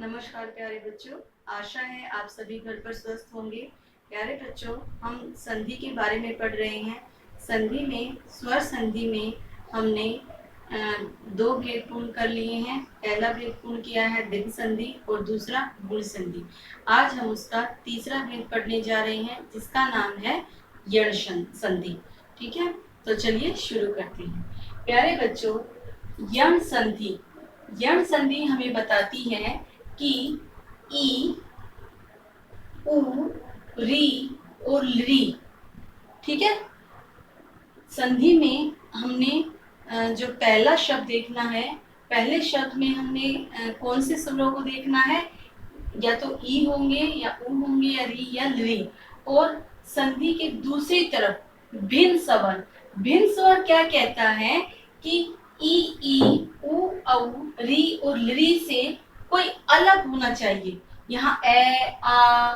नमस्कार प्यारे बच्चों, आशा है आप सभी घर पर स्वस्थ होंगे। प्यारे बच्चों, हम संधि के बारे में पढ़ रहे हैं। संधि में स्वर संधि में हमने दो भेद पूर्ण कर लिए हैं। पहला भेद पूर्ण किया है दीर्घ संधि और दूसरा गुण संधि। आज हम उसका तीसरा भेद पढ़ने जा रहे हैं जिसका नाम है यण संधि। ठीक है, तो चलिए शुरू करते हैं। प्यारे बच्चों, यण संधि हमें बताती है कि ई, उ, री और री। ठीक है, संधि में हमने जो पहला शब्द देखना है, पहले शब्द में हमने कौन से स्वरों को देखना है, या तो ई होंगे या उ होंगे या री या ली। और संधि के दूसरी तरफ भिन्न स्वर क्या कहता है कि ई उ औ री और ली से कोई अलग होना चाहिए। यहाँ ए आ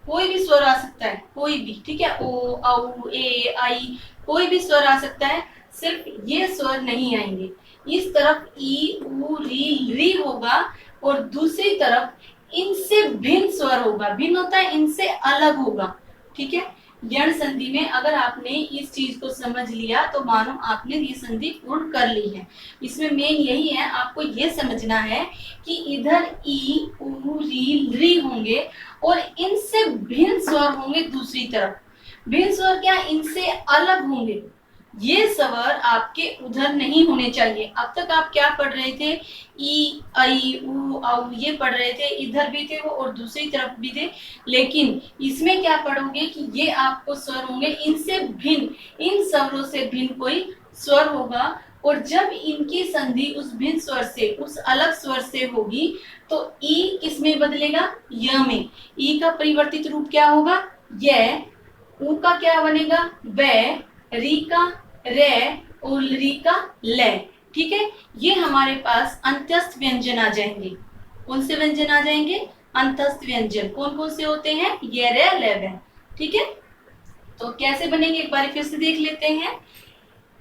कोई भी स्वर आ सकता है, कोई भी। ठीक है, ओ औ ए आई कोई भी स्वर आ सकता है, सिर्फ ये स्वर नहीं आएंगे। इस तरफ ई उ री होगा और दूसरी तरफ इनसे भिन्न स्वर होगा। भिन्न होता है इनसे अलग होगा। ठीक है, यण संधि में अगर आपने इस चीज को समझ लिया तो मानो आपने ये संधि पूर्ण कर ली है। इसमें मेन यही है, आपको ये समझना है कि इधर ई उ री होंगे और इनसे भिन्न स्वर होंगे। दूसरी तरफ भिन्न स्वर क्या, इनसे अलग होंगे। ये स्वर आपके उधर नहीं होने चाहिए। अब तक आप क्या पढ़ रहे थे, ई आई उ औ ये पढ़ रहे थे, इधर भी थे वो और दूसरी तरफ भी थे। लेकिन इसमें क्या पढ़ोगे कि ये आपको स्वर होंगे इनसे भिन्न, इन स्वरों से भिन्न कोई स्वर होगा। और जब इनकी संधि उस भिन्न स्वर से, उस अलग स्वर से होगी तो ई किस में बदलेगा, य में। ई का परिवर्तित रूप क्या होगा, य। उ का क्या बनेगा, बै। री का रे और री का ले। ठीक है, ये हमारे पास अंतस्थ व्यंजन आ जाएंगे। कौन से व्यंजन आ जाएंगे, अंतस्थ व्यंजन। कौन कौन से होते हैं, ये रे ले वे। ठीक है, तो कैसे बनेंगे एक बार फिर से देख लेते हैं।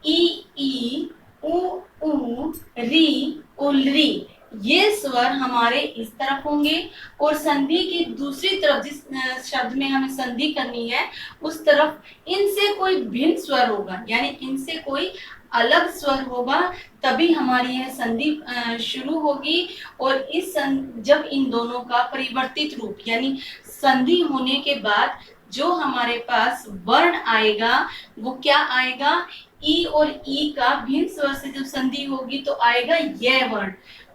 ई उ री और री, ये स्वर हमारे इस तरफ होंगे और संधि की दूसरी तरफ, जिस शब्द में हमें संधि करनी है उस तरफ इनसे कोई भिन्न स्वर होगा, यानी इनसे कोई अलग स्वर होगा, तभी हमारी यह संधि शुरू होगी। और जब इन दोनों का परिवर्तित रूप, यानी संधि होने के बाद जो हमारे पास वर्ण आएगा वो क्या आएगा, ई और ई का भिन्न स्वर से जब संधि होगी तो आएगा यह वर्ण।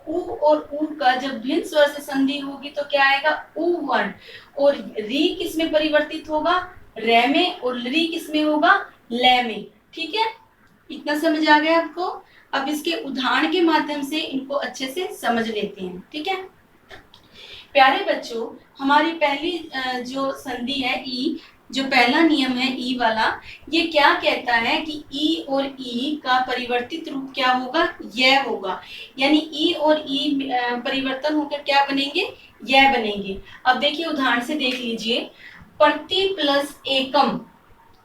उ और उ का जब भिन्न स्वर से संधि होगी तो क्या आएगा, उ वर्ण। और री किस में परिवर्तित होगा, रे में। और री किस में होगा, ले में। ठीक है, इतना समझ आ गया आपको। अब इसके उदाहरण के माध्यम से इनको अच्छे से समझ लेते हैं। ठीक है प्यारे बच्चों, हमारी पहली जो संधि है ई, जो पहला नियम है ई वाला, ये क्या कहता है कि ई और ई का परिवर्तित रूप क्या होगा, यह होगा। यानी ई और ई परिवर्तन होकर क्या बनेंगे, यह बनेंगे। अब देखिए उदाहरण से देख लीजिए, प्रति प्लस एकम,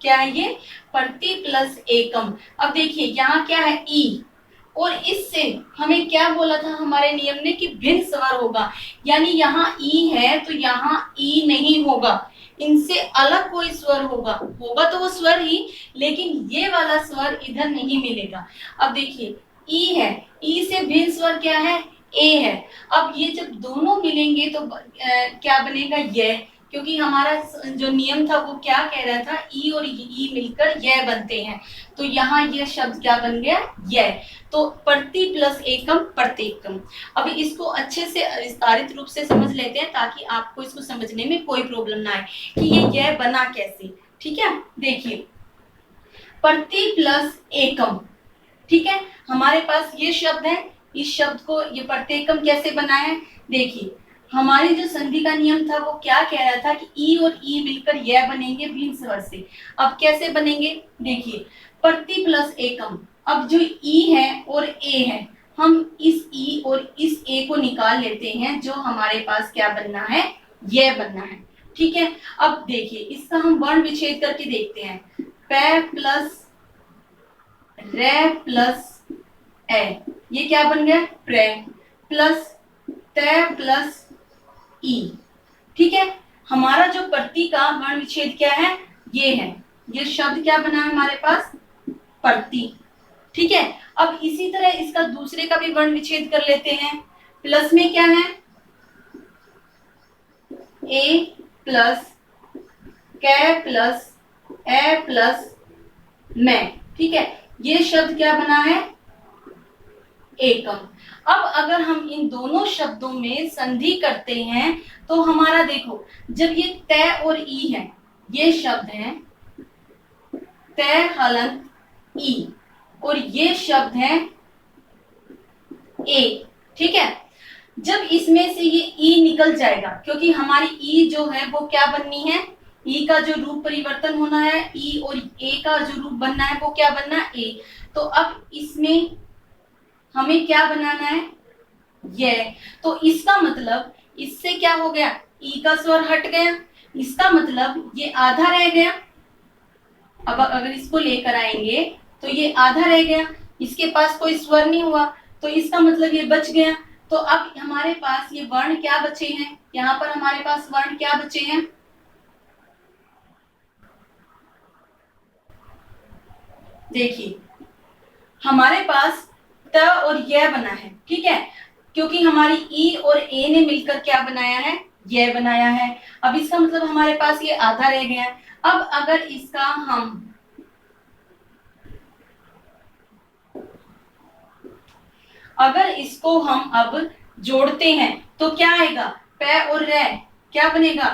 क्या है ये, प्रति प्लस एकम। अब देखिए यहाँ क्या है, ई, और इससे हमें क्या बोला था हमारे नियम ने कि भिन्न स्वर होगा। यानी यहाँ ई है तो यहाँ ई नहीं होगा, इनसे अलग कोई स्वर होगा। होगा तो वो स्वर ही, लेकिन ये वाला स्वर इधर नहीं मिलेगा। अब देखिए ई है, ई से भिन्न स्वर क्या है, ए है। अब ये जब दोनों मिलेंगे तो क्या बनेगा, यह। क्योंकि हमारा जो नियम था वो क्या कह रहा था, ई और ई मिलकर यह बनते हैं। तो यहाँ यह शब्द क्या बन गया, यह। तो प्रति प्लस एकम प्रत्येकम। अभी इसको अच्छे से विस्तारित रूप से समझ लेते हैं ताकि आपको इसको समझने में कोई प्रॉब्लम ना आए कि ये यह बना कैसे। ठीक है, देखिए प्रति प्लस एकम। ठीक है, हमारे पास ये शब्द है, इस शब्द को ये प्रत्येकम कैसे बना है, देखिए हमारी जो संधि का नियम था वो क्या कह रहा था कि ई और ई मिलकर यह बनेंगे भिन्न स्वर से। अब कैसे बनेंगे, देखिए प्रति प्लस एकम। अब जो ई है और ए है, हम इस ई और इस ए को निकाल लेते हैं, जो हमारे पास क्या बनना है, यह बनना है। ठीक है, अब देखिए इसका हम वर्ण विच्छेद करके देखते हैं। पे प्लस रे प्लस ए, ये क्या बन गया, प्रे। प्लस ते प्लस ई। ठीक है, हमारा जो प्रति का वर्ण विच्छेद क्या है, ये है। ये शब्द क्या बना है हमारे पास, प्रति। ठीक है, अब इसी तरह इसका दूसरे का भी वर्ण विच्छेद कर लेते हैं। प्लस में क्या है, ए प्लस कै प्लस ए प्लस मैं। ठीक है, ये शब्द क्या बना है, एकम। अब अगर हम इन दोनों शब्दों में संधि करते हैं तो हमारा देखो, जब ये तय और ई है, ये शब्द है तय हलंत ई, और ये शब्द है ए। ठीक है, जब इसमें से ये ई निकल जाएगा, क्योंकि हमारी ई जो है वो क्या बननी है, ई का जो रूप परिवर्तन होना है, ई और ए का जो रूप बनना है वो क्या बनना है, ए। तो अब इसमें हमें क्या बनाना है, ये। तो इसका मतलब इससे क्या हो गया, ई का स्वर हट गया, इसका मतलब ये आधा रह गया। अब अगर इसको लेकर आएंगे तो ये आधा रह गया, इसके पास कोई स्वर नहीं हुआ, तो इसका मतलब ये बच गया। तो अब हमारे पास ये वर्ण क्या बचे हैं, यहाँ पर हमारे पास वर्ण क्या बचे हैं, देखिए हमारे पास त और य बना है। ठीक है, क्योंकि हमारी ई और ए ने मिलकर क्या बनाया है, यह बनाया है। अब इसका मतलब हमारे पास ये आधा रह गया है। अब अगर इसका अगर इसको हम अब जोड़ते हैं तो क्या आएगा, पै और रै क्या बनेगा,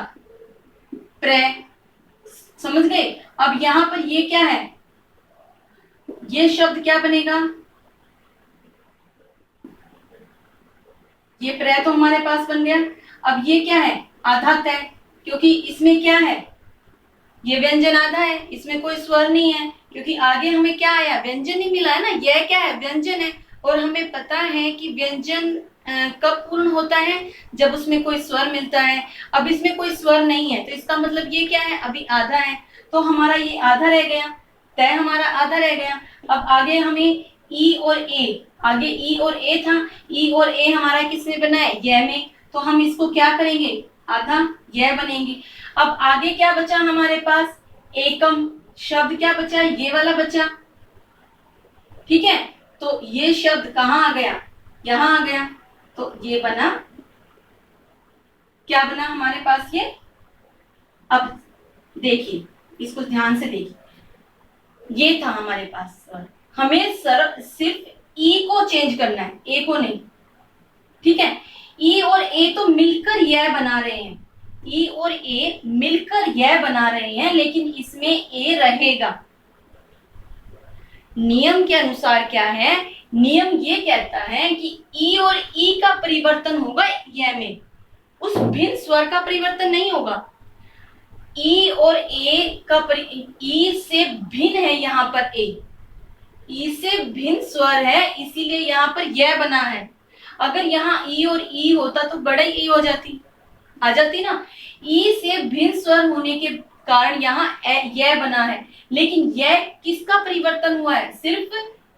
प्रे। समझ गए। अब यहाँ पर ये क्या है, ये शब्द क्या बनेगा, ये प्रे तो हमारे पास बन गया। अब ये क्या है, आधा तय, क्योंकि इसमें क्या है, ये व्यंजन आधा है, इसमें कोई स्वर नहीं है, क्योंकि आगे हमें क्या आया, व्यंजन ही मिला है ना, यह क्या है, व्यंजन है। और हमें पता है कि व्यंजन कब पूर्ण होता है, जब उसमें कोई स्वर मिलता है। अब इसमें कोई स्वर नहीं है, तो इसका मतलब ये क्या है, अभी आधा है, तो हमारा ये आधा रह गया, तय हमारा आधा रह गया। अब आगे हमें ई और ए, आगे ई और ए था, ई और ए हमारा किसमें बना है, यह में, तो हम इसको क्या करेंगे, आधा यह बनेंगे। अब आगे क्या बचा हमारे पास, एकम शब्द क्या बचा, ये वाला बचा। ठीक है, तो ये शब्द कहाँ आ गया, यहां आ गया, तो ये बना, क्या बना हमारे पास ये। अब देखिए, इसको ध्यान से देखिए, ये था हमारे पास स्वर, हमें सिर्फ ई को चेंज करना है, ए को नहीं। ठीक है, ई और ए तो मिलकर यह बना रहे हैं, ई और ए मिलकर यह बना रहे हैं, लेकिन इसमें ए रहेगा। नियम के अनुसार क्या है, नियम ये कहता है कि ई और ई का परिवर्तन होगा यह में, उस भिन्न स्वर का परिवर्तन नहीं होगा। ई और ए का ई से भिन्न है, यहाँ पर ए, ई से भिन्न स्वर है, इसीलिए यहाँ पर यह बना है। अगर यहाँ ई और ई होता तो बड़ा ई हो जाती, आ जाती ना। ई से भिन्न स्वर होने के कारण यहाँ यह बना है, लेकिन यह किसका परिवर्तन हुआ है, सिर्फ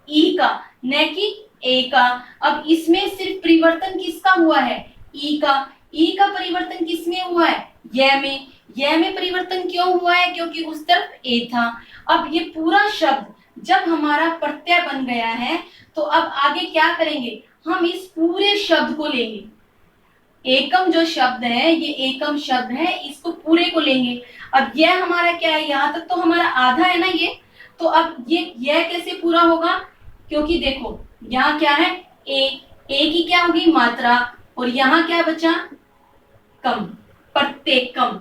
ई का, न कि ए का। अब इसमें सिर्फ परिवर्तन किसका हुआ है, ई का। ई का परिवर्तन किसमें हुआ है, यह में। यह में परिवर्तन क्यों हुआ है, क्योंकि उस तरफ ए था। अब ये पूरा शब्द जब हमारा प्रत्यय बन गया है, तो अब आगे क्या करेंगे, हम इस पूरे शब्द को लेंगे। एकम जो शब्द है, ये एकम शब्द है, इसको पूरे को लेंगे। अब यह हमारा क्या है, यहाँ तक तो हमारा आधा है ना ये, तो अब यह कैसे पूरा होगा, क्योंकि देखो यहाँ क्या है, ए की क्या होगी, मात्रा, और यहाँ क्या बचा, कम, प्रत्येकम।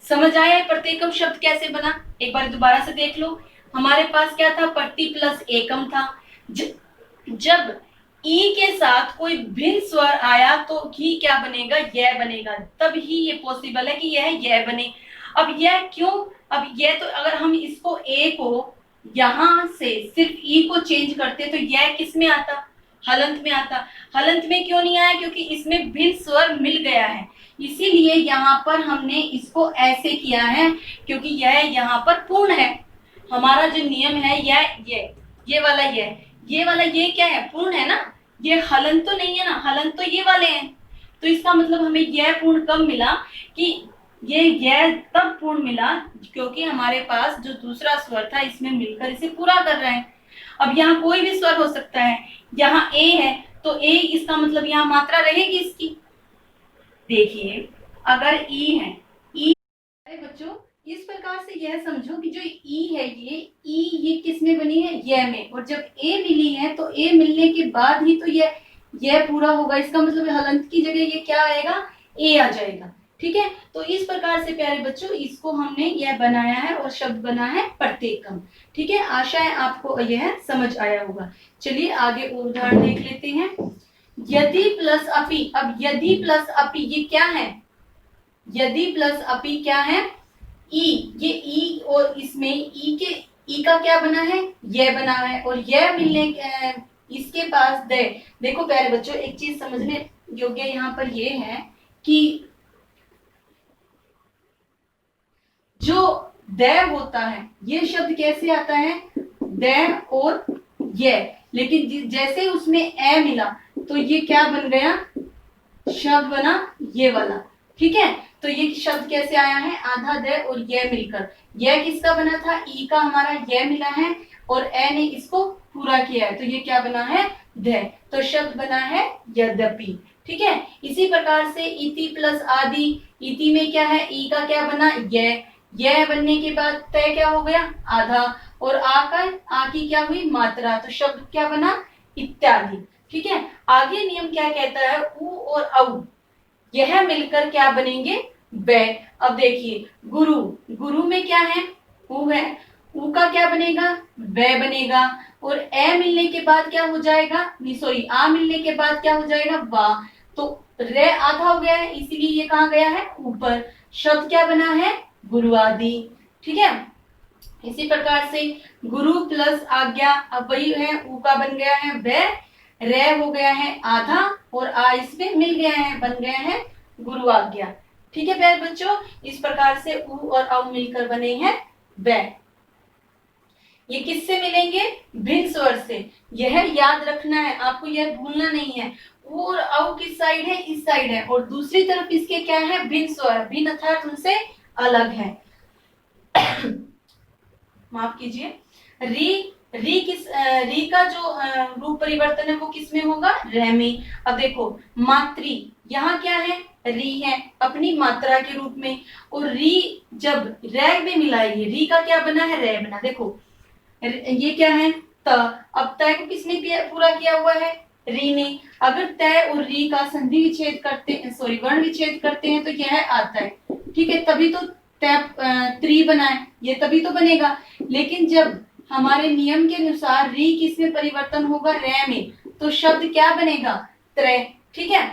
समझ आया प्रत्येकम शब्द कैसे बना, एक बार दोबारा से देख लो। हमारे पास क्या था, प्रति प्लस एकम था। जब ई के साथ कोई भिन्न स्वर आया तो ही क्या बनेगा, यह बनेगा, तब ही ये पॉसिबल है कि यह बने। अब यह क्यों, अब यह तो अगर हम इसको ए को यहां से सिर्फ ई को चेंज करते तो यह किस में आता, हलंत में आता। हलंत में क्यों नहीं आया, क्योंकि इसमें भिन्न स्वर मिल गया है, इसीलिए यहाँ पर हमने इसको ऐसे किया है, क्योंकि यह यहाँ पर पूर्ण है। हमारा जो नियम है ये वाला ये वाला ये क्या है, पूर्ण है ना, ये हलंत तो नहीं है ना, हलंत तो ये वाले हैं, तो इसका मतलब हमें यह पूर्ण कब मिला कि यह तब पूर्ण मिला क्योंकि हमारे पास जो दूसरा स्वर था इसमें मिलकर इसे पूरा कर रहे हैं। अब यहाँ कोई भी स्वर हो सकता है, यहाँ ए है तो ए इसका मतलब यहाँ मात्रा रहेगी इसकी। देखिए अगर ई है, ई, अरे बच्चों इस प्रकार से यह समझो कि जो ई है ये किस में बनी है, यह में, और जब ए मिली है तो ए मिलने के बाद ही तो यह पूरा होगा। इसका मतलब हलंत की जगह ये क्या आएगा, ए आ जाएगा। ठीक है, तो इस प्रकार से प्यारे बच्चों इसको हमने यह बनाया है और शब्द बना है प्रत्येकम। ठीक है, आशा है आपको यह समझ आया होगा। चलिए आगे उदाहरण देख लेते हैं। यदि प्लस अपि, अब यदि प्लस अपि ये क्या है, यदि प्लस अपि क्या है, ई, ये ई और इसमें ई का क्या बना है, यह बना है, और यह मिलने इसके पास दे। देखो प्यारे बच्चों एक चीज समझने योग्य यहाँ पर यह है कि जो द होता है ये शब्द कैसे आता है, द और यह, लेकिन जैसे उसमें ए मिला तो ये क्या बन गया, शब्द बना ये वाला। ठीक है, तो ये शब्द कैसे आया है, आधा द और यह मिलकर। यह किसका बना था, ई का हमारा यह मिला है और ए ने इसको पूरा किया है, तो ये क्या बना है, ध, तो शब्द बना है यद्यपि। ठीक है, इसी प्रकार से इति प्लस आदि, इति में क्या है, ई का क्या बना, यह बनने के बाद तय क्या हो गया, आधा, और आ की क्या हुई, मात्रा, तो शब्द क्या बना, इत्यादि। ठीक है, आगे नियम क्या कहता है, उ और औ यह मिलकर क्या बनेंगे, वे। अब देखिए गुरु, गुरु में क्या है, उ है, उ का क्या बनेगा, वे बनेगा, और ए मिलने के बाद क्या हो जाएगा, सॉरी आ मिलने के बाद क्या हो जाएगा, वा, तो रे आधा हो गया है इसीलिए ये कहाँ गया है, ऊपर। शब्द क्या बना है, गुरु आदि। ठीक है, इसी प्रकार से गुरु प्लस आज्ञा, अब वही है, ऊ का बन गया है वे, रे हो गया है आधा, और आ इसमें मिल गया है, बन गया है गुरु आज्ञा। ठीक है प्यारे बच्चों, इस प्रकार से ऊ और औ मिलकर बने हैं वे। ये किससे मिलेंगे, भिन्न स्वर से। यह याद रखना है आपको, यह भूलना नहीं है। ऊ और औ किस साइड है, इस साइड है, और दूसरी तरफ इसके क्या है, भिन्न स्वर, भिन्न अर्थात उनसे अलग है। माफ कीजिए, री का जो रूप परिवर्तन है वो किस में होगा, रे में। अब देखो मात्री, यहाँ क्या है, री है अपनी मात्रा के रूप में, और री जब रे में मिलाएगी, री का क्या बना है, रे बना। देखो ये क्या है, त, अब तय को किसने पूरा किया हुआ है, री ने। अगर तय और री का संधि विच्छेद करते हैं, सॉरी वर्ण विच्छेद करते हैं तो यह आता है। ठीक है, तभी तो त्री बना है, ये तभी तो बनेगा। लेकिन जब हमारे नियम के अनुसार री किस में परिवर्तन होगा, रे में, तो शब्द क्या बनेगा, त्रय। ठीक है,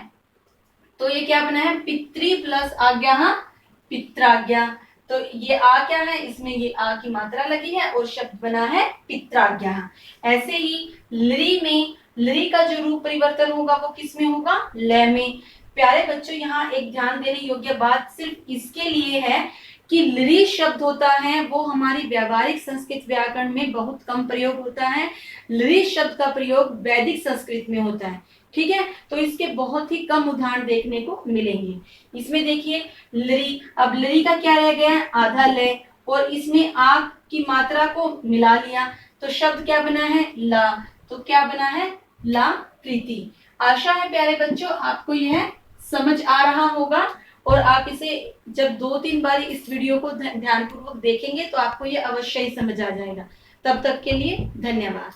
तो ये क्या बना है, पितृ प्लस आज्ञा, पित्राज्ञा। तो ये आ क्या है, इसमें ये आ की मात्रा लगी है और शब्द बना है पित्राज्ञा। ऐसे ही लरी में, लरी का जो रूप परिवर्तन होगा वो किस में होगा, ले में। प्यारे बच्चों यहाँ एक ध्यान देने योग्य बात सिर्फ इसके लिए है कि लरी शब्द होता है वो हमारी व्यावहारिक संस्कृत व्याकरण में बहुत कम प्रयोग होता है। लरी शब्द का प्रयोग वैदिक संस्कृत में होता है। ठीक है, तो इसके बहुत ही कम उदाहरण देखने को मिलेंगे। इसमें देखिए लरी, अब लरी का क्या रह गया है, आधा ले, और इसमें आ की मात्रा को मिला लिया तो शब्द क्या बना है, ला, तो क्या बना है, ला कृति। आशा है प्यारे बच्चों आपको यह समझ आ रहा होगा, और आप इसे जब 2-3 बार इस वीडियो को ध्यानपूर्वक देखेंगे तो आपको ये अवश्य ही समझ आ जाएगा। तब तक के लिए धन्यवाद।